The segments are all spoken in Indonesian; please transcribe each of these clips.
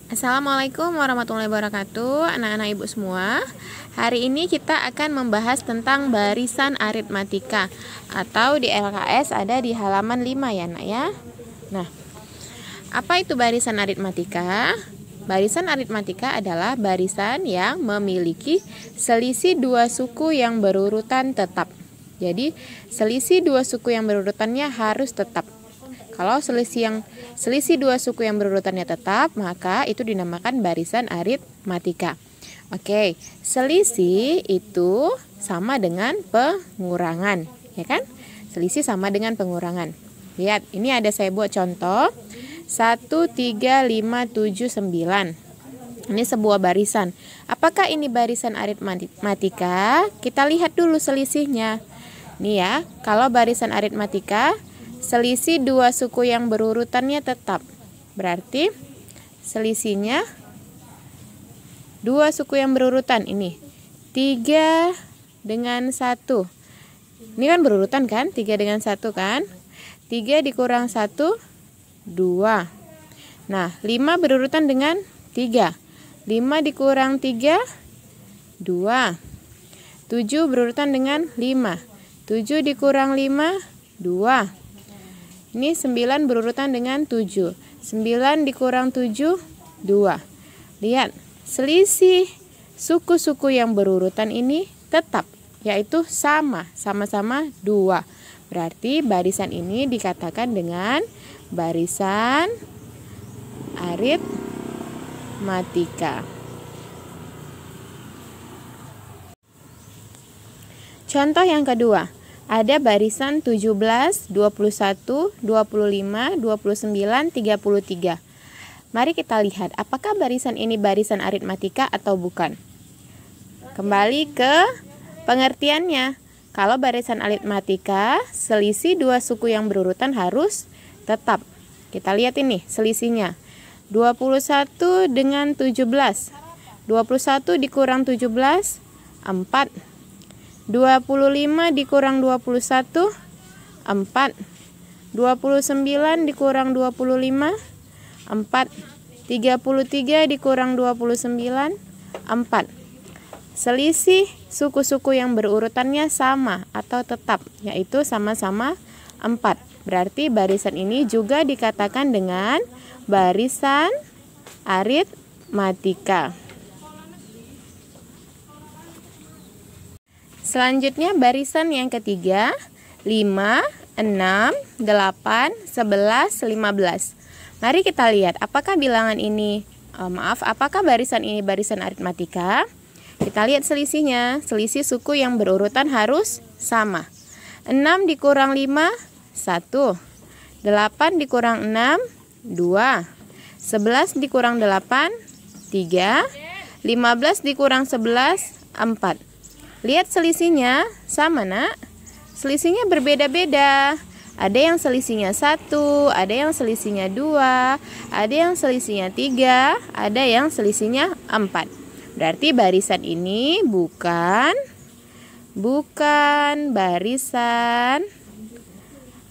Assalamualaikum warahmatullahi wabarakatuh, anak-anak ibu semua. Hari ini kita akan membahas tentang barisan aritmatika, atau di LKS ada di halaman 5 ya nak ya. Nah, apa itu barisan aritmatika? Barisan aritmatika adalah barisan yang memiliki selisih dua suku yang berurutan tetap. Jadi selisih dua suku yang berurutannya harus tetap. Kalau selisih dua suku yang berurutannya tetap, maka itu dinamakan barisan aritmatika. Oke, selisih itu sama dengan pengurangan, ya kan? Selisih sama dengan pengurangan. Lihat, ini ada saya buat contoh. 1, 3, 5, 7, 9. Ini sebuah barisan. Apakah ini barisan aritmatika? Kita lihat dulu selisihnya. Nih ya, kalau barisan aritmatika, selisih dua suku yang berurutannya tetap. Berarti selisihnya dua suku yang berurutan ini. 3 dengan 1. Ini kan berurutan kan? 3 dengan 1 kan? 3 dikurang 1, 2. Nah, 5 berurutan dengan 3. 5 dikurang 3, 2. 7 berurutan dengan 5. 7 dikurang 5, 2. Ini 9 berurutan dengan 7. 9 dikurang 7, 2. Lihat, selisih suku-suku yang berurutan ini tetap, yaitu sama-sama 2. Berarti barisan ini dikatakan dengan barisan aritmatika. Contoh yang kedua. Ada barisan 17, 21, 25, 29, 33. Mari kita lihat apakah barisan ini barisan aritmatika atau bukan. Kembali ke pengertiannya. Kalau barisan aritmatika, selisih dua suku yang berurutan harus tetap. Kita lihat ini selisihnya. 21 dengan 17. 21 dikurang 17, 4. 25 dikurang 21, 4. 29 dikurang 25, 4. 33 dikurang 29, 4. Selisih suku-suku yang berurutannya sama atau tetap, yaitu sama-sama 4. Berarti barisan ini juga dikatakan dengan barisan aritmatika. Selanjutnya barisan yang ketiga, 5, 6, 8, 11, 15. Mari kita lihat apakah bilangan ini, apakah barisan ini barisan aritmatika? Kita lihat selisihnya, selisih suku yang berurutan harus sama. 6 dikurang 5, 1. 8 dikurang 6, 2. 11 dikurang 8, 3. 15 dikurang 11, 4. Lihat selisihnya, sama nak? Selisihnya berbeda-beda. Ada yang selisihnya 1, ada yang selisihnya 2, ada yang selisihnya 3, ada yang selisihnya 4. Berarti barisan ini bukan barisan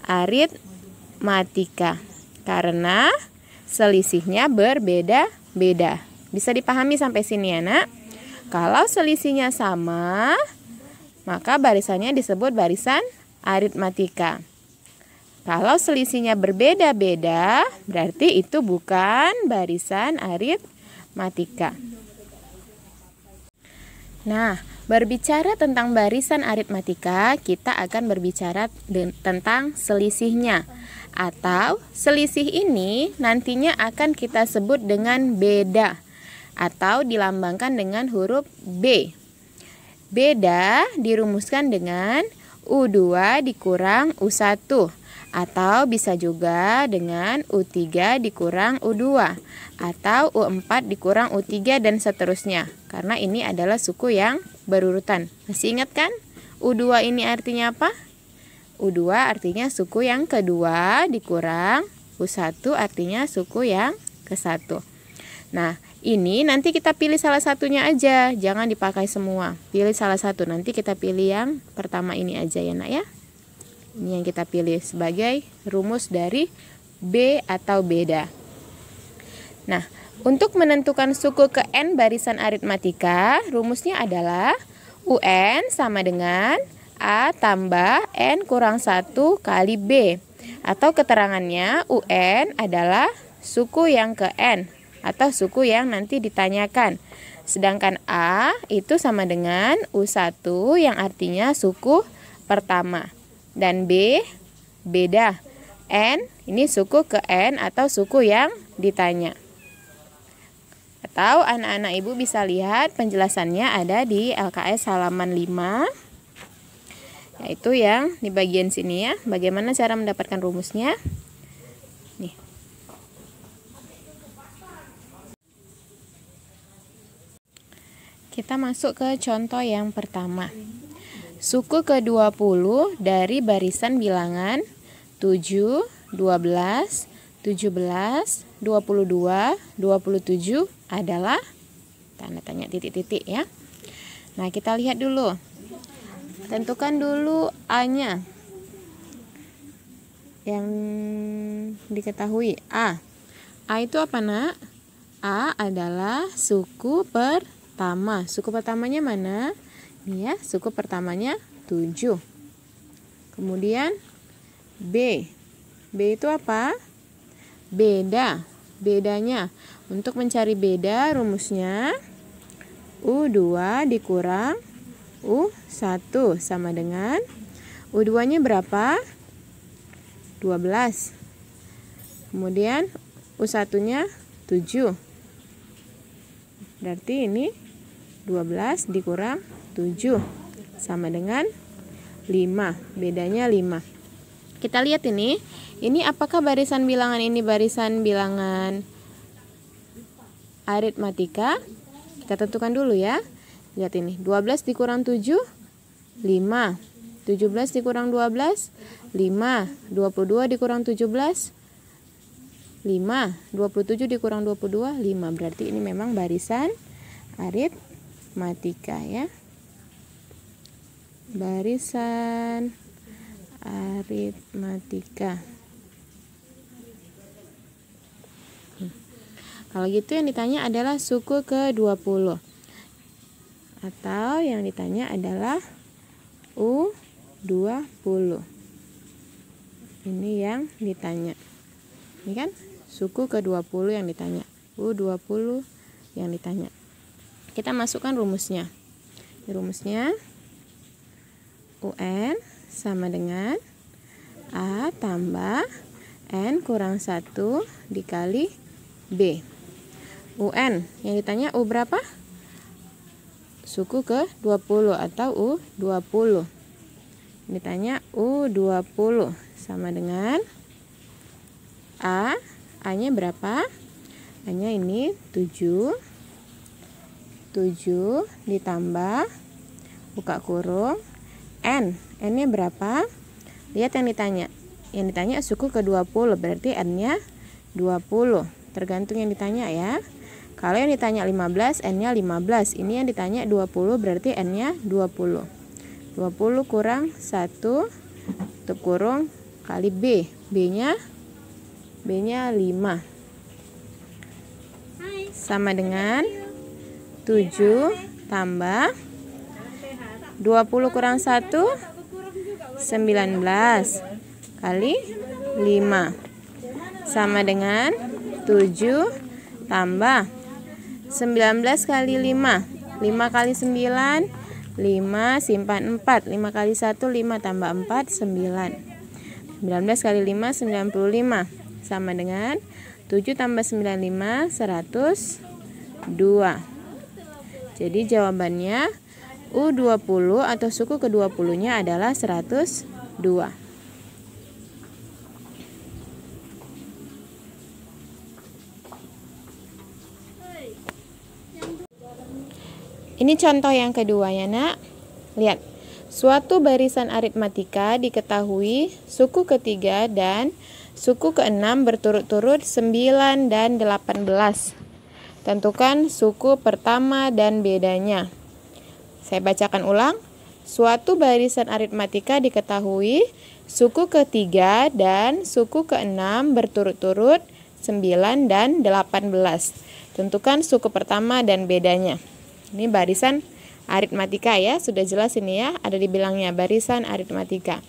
aritmatika. Karena selisihnya berbeda-beda. Bisa dipahami sampai sini ya nak? Kalau selisihnya sama, maka barisannya disebut barisan aritmatika. Kalau selisihnya berbeda-beda, berarti itu bukan barisan aritmatika. Nah, berbicara tentang barisan aritmatika, kita akan berbicara tentang selisihnya. Atau selisih ini nantinya akan kita sebut dengan beda, atau dilambangkan dengan huruf B. Beda dirumuskan dengan U2 dikurang U1, atau bisa juga dengan U3 dikurang U2, atau U4 dikurang U3 dan seterusnya. Karena ini adalah suku yang berurutan. Masih ingat kan? U2 ini artinya apa? U2 artinya suku yang kedua dikurang U1 artinya suku yang ke-1. Nah, ini nanti kita pilih salah satunya aja, jangan dipakai semua. Pilih salah satu, nanti kita pilih yang pertama ini aja ya nak ya. Ini yang kita pilih sebagai rumus dari B atau beda. Nah, Untuk menentukan suku ke N barisan aritmatika, rumusnya adalah UN sama dengan A tambah N kurang 1 kali B. Atau keterangannya UN adalah suku yang ke N atau suku yang nanti ditanyakan. Sedangkan A itu sama dengan U1 yang artinya suku pertama. Dan B beda. N ini suku ke N atau suku yang ditanya. Atau anak-anak ibu bisa lihat penjelasannya ada di LKS halaman 5, yaitu yang di bagian sini ya. Bagaimana cara mendapatkan rumusnya? Nih. Kita masuk ke contoh yang pertama. Suku ke-20 dari barisan bilangan 7, 12, 17, 22, 27 adalah tanda tanya titik-titik ya. Nah, kita lihat dulu. Tentukan dulu A-nya. Yang diketahui A. A itu apa, Nak? A adalah suku pertama. Suku pertamanya mana? Ini ya, suku pertamanya 7. Kemudian B. B itu apa? Beda. Bedanya. Untuk mencari beda rumusnya U2 dikurang U1 sama dengan U2-nya berapa? 12. Kemudian U1-nya 7. Berarti ini 12 dikurang 7 sama dengan 5. Bedanya 5. Kita lihat ini apakah barisan bilangan ini barisan bilangan aritmatika? Kita tentukan dulu ya. Lihat ini, 12 dikurang 7, 5. 17 dikurang 12, 5. 22 dikurang 17, 5. 27 dikurang 22, 5. Berarti ini memang barisan aritmatika ya. Barisan aritmatika. Kalau gitu yang ditanya adalah suku ke-20. Atau yang ditanya adalah U20. Ini yang ditanya. Ini kan suku ke-20 yang ditanya. U20 yang ditanya. Kita masukkan rumusnya. Rumusnya UN sama dengan A tambah N kurang 1 dikali B. UN yang ditanya U berapa? Suku ke-20 atau U20. Ditanya U20 sama dengan A-nya berapa? A-nya ini 7. 7 ditambah buka kurung N-nya berapa? Lihat yang ditanya. Yang ditanya suku ke-20 berarti N-nya 20. Tergantung yang ditanya ya. Kalau yang ditanya 15, N-nya 15. Ini yang ditanya 20 berarti N-nya 20. 20 kurang 1 tutup kurung kali B. B-nya 5. Sama dengan 7 tambah 20 kurang 1 19 kali 5 sama dengan 7 tambah 19 kali 5 5 kali 9 5 simpan 4 5 kali 1 5 tambah 4 9 19 kali 5 95 sama dengan 7 tambah 95 102. Jadi jawabannya U20 atau suku ke-20-nya adalah 102. Ini contoh yang kedua ya, Nak. Lihat. Suatu barisan aritmatika diketahui suku ketiga dan suku ke-6 berturut-turut 9 dan 18. Tentukan suku pertama dan bedanya. Saya bacakan ulang. Suatu barisan aritmatika diketahui suku ketiga dan suku ke-6 berturut-turut 9 dan 18. Tentukan suku pertama dan bedanya. Ini barisan aritmatika ya, sudah jelas ini ya, ada dibilangnya barisan aritmatika.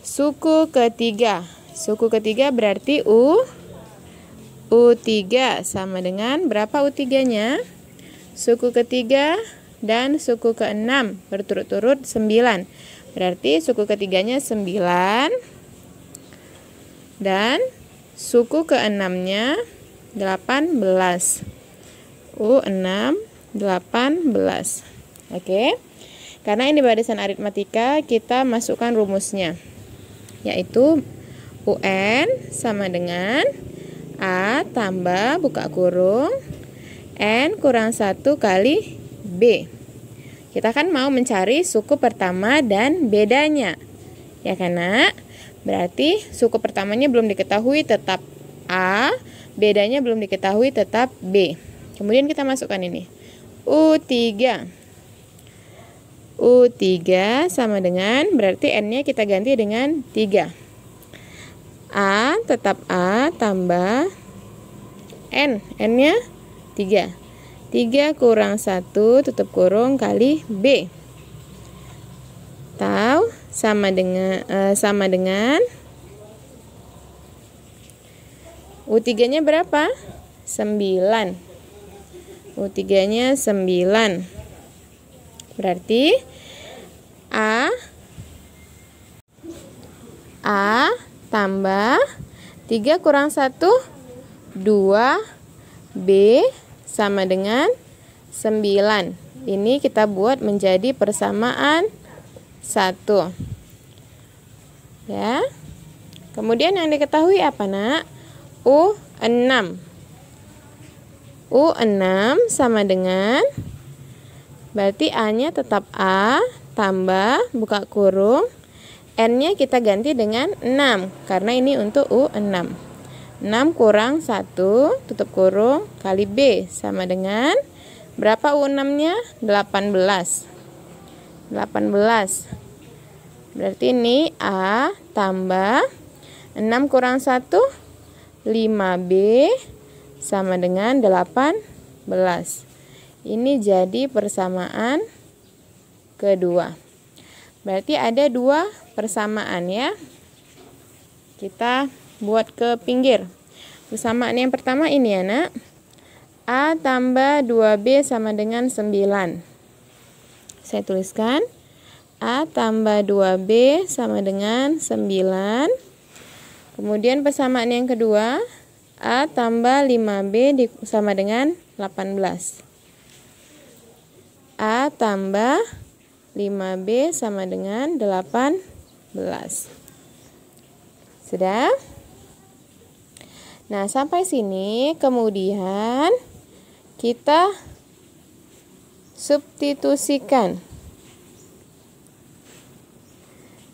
Suku ketiga. Suku ketiga berarti U3 sama dengan berapa U3-nya? Suku ketiga dan suku keenam berturut-turut 9. Berarti suku ketiganya 9 dan suku keenamnya 18. U6 18. Oke. Karena ini barisan aritmatika, kita masukkan rumusnya. Yaitu UN sama dengan A tambah buka kurung N kurang 1 kali B. Kita kan mau mencari suku pertama dan bedanya. Ya kan, Nak? Berarti suku pertamanya belum diketahui, tetap A. Bedanya belum diketahui, tetap B. Kemudian kita masukkan ini. U3. U3 sama dengan, berarti N-nya kita ganti dengan 3. A tetap A tambah N. N-nya 3. 3 kurang 1 tutup kurung kali B. Tahu sama dengan U3-nya berapa? 9. U3-nya 9. Berarti A tambah 3 kurang 1 2 B sama dengan 9. Ini kita buat menjadi persamaan 1. Ya. Kemudian yang diketahui apa, Nak? U6. U6 sama dengan, berarti A-nya tetap A tambah buka kurung N-nya kita ganti dengan 6 karena ini untuk U6. 6 kurang 1 tutup kurung kali B sama dengan berapa U6-nya? 18. 18. Berarti ini A tambah 6 kurang 1 5B sama dengan 18. Ini jadi persamaan kedua. Berarti ada 2 persamaan ya. Kita buat ke pinggir. Persamaan yang pertama ini ya, Nak. A tambah 2B sama dengan 9. Saya tuliskan. A tambah 2B sama dengan 9. Kemudian persamaan yang kedua, A tambah 5B sama dengan 18. A tambah 5B sama dengan 18. Sudah? Nah, sampai sini kemudian kita substitusikan.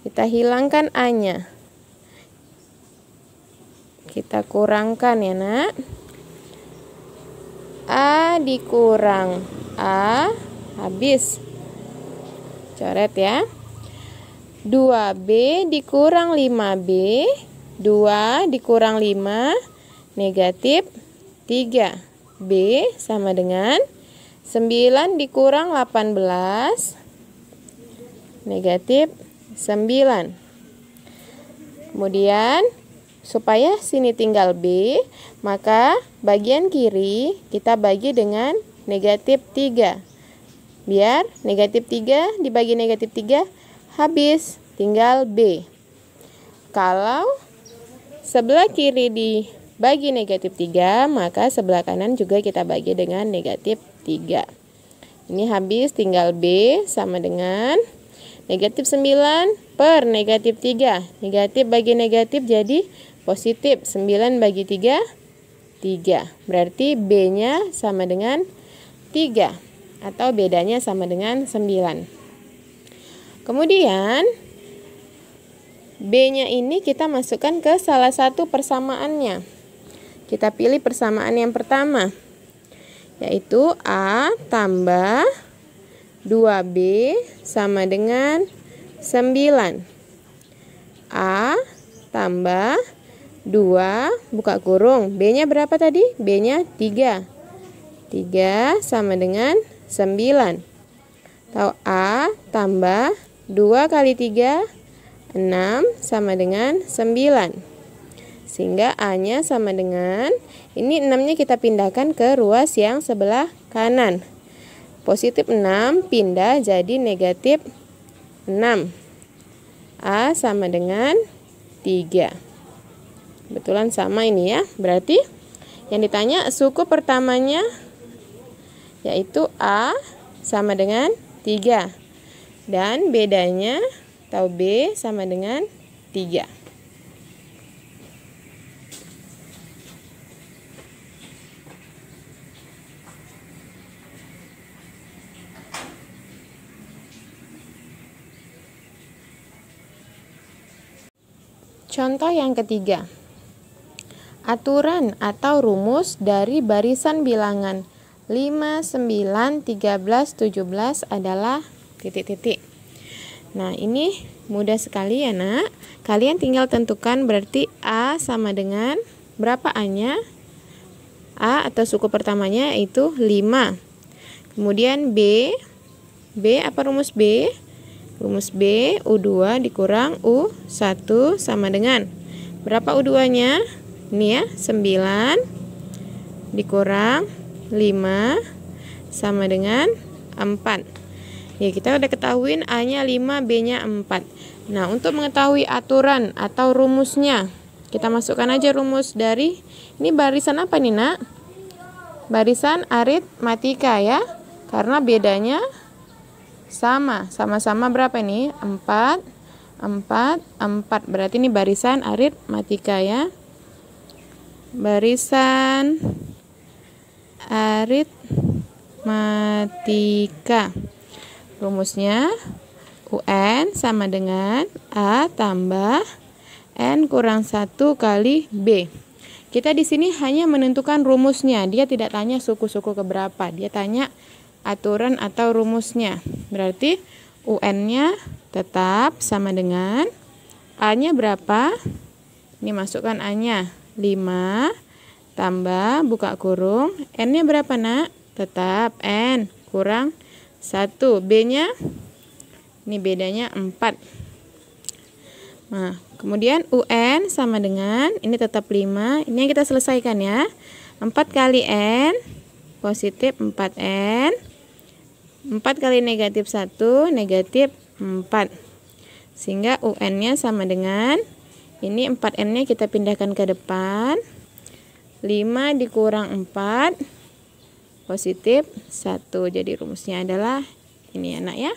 Kita hilangkan A-nya. Kita kurangkan ya, Nak. A dikurang A habis. Coret ya. 2B dikurang 5B. 2 dikurang 5 negatif 3B sama dengan 9 dikurang 18 negatif 9. Kemudian supaya sini tinggal B, maka bagian kiri kita bagi dengan negatif 3. Biar negatif 3 dibagi negatif 3 habis, tinggal B. Kalau sebelah kiri dibagi negatif 3, maka sebelah kanan juga kita bagi dengan negatif 3. Ini habis, tinggal B sama dengan negatif 9 per negatif 3. Negatif bagi negatif jadi positif. 9 bagi 3, 3. Berarti B-nya sama dengan 3. Atau bedanya sama dengan 9. Kemudian B-nya ini kita masukkan ke salah satu persamaannya. Kita pilih persamaan yang pertama, yaitu A tambah 2B sama dengan 9. A tambah 2 buka kurung. B-nya berapa tadi? B-nya 3. 3 sama dengan 9. Atau A tambah 2 kali 3, 6 sama dengan 9. Sehingga A-nya sama dengan, ini 6-nya kita pindahkan ke ruas yang sebelah kanan. Positif 6 pindah jadi negatif 6. A sama dengan 3. Kebetulan sama ini ya. Berarti yang ditanya suku pertamanya yaitu A sama dengan 3. Dan bedanya atau B sama dengan 3. Contoh yang ketiga. Aturan atau rumus dari barisan bilangan 5, 9, 13, 17 adalah titik-titik. Nah, ini mudah sekali ya, Nak. Kalian tinggal tentukan berarti A sama dengan berapa A-nya? A atau suku pertamanya itu 5. Kemudian B apa rumus B? Rumus B, U2 dikurang U1 sama dengan berapa U2-nya? Ini ya, 9 dikurang 5 sama dengan 4. Ya, kita udah ketahuin A-nya 5, B-nya 4. Nah, untuk mengetahui aturan atau rumusnya, kita masukkan aja rumus dari, ini barisan apa nih, Nak? Barisan aritmatika ya, karena bedanya sama-sama berapa ini? 4, 4, 4. Berarti ini barisan aritmatika ya. Barisan aritmatika. Rumusnya UN sama dengan A tambah N kurang 1 kali B. Kita di sini hanya menentukan rumusnya. Dia tidak tanya suku-suku keberapa. Dia tanya aturan atau rumusnya. Berarti UN-nya tetap sama dengan A-nya berapa? Ini masukkan A-nya 5 tambah buka kurung. N-nya berapa, Nak? Tetap N kurang 1. B-nya ini bedanya 4. Nah, kemudian UN sama dengan ini tetap 5. Ini yang kita selesaikan ya. 4 kali N positif 4N. 4 kali negatif 1, negatif 4. Sehingga UN-nya sama dengan, ini 4N-nya kita pindahkan ke depan. 5 dikurang 4, positif 1. Jadi rumusnya adalah ini, Anak ya.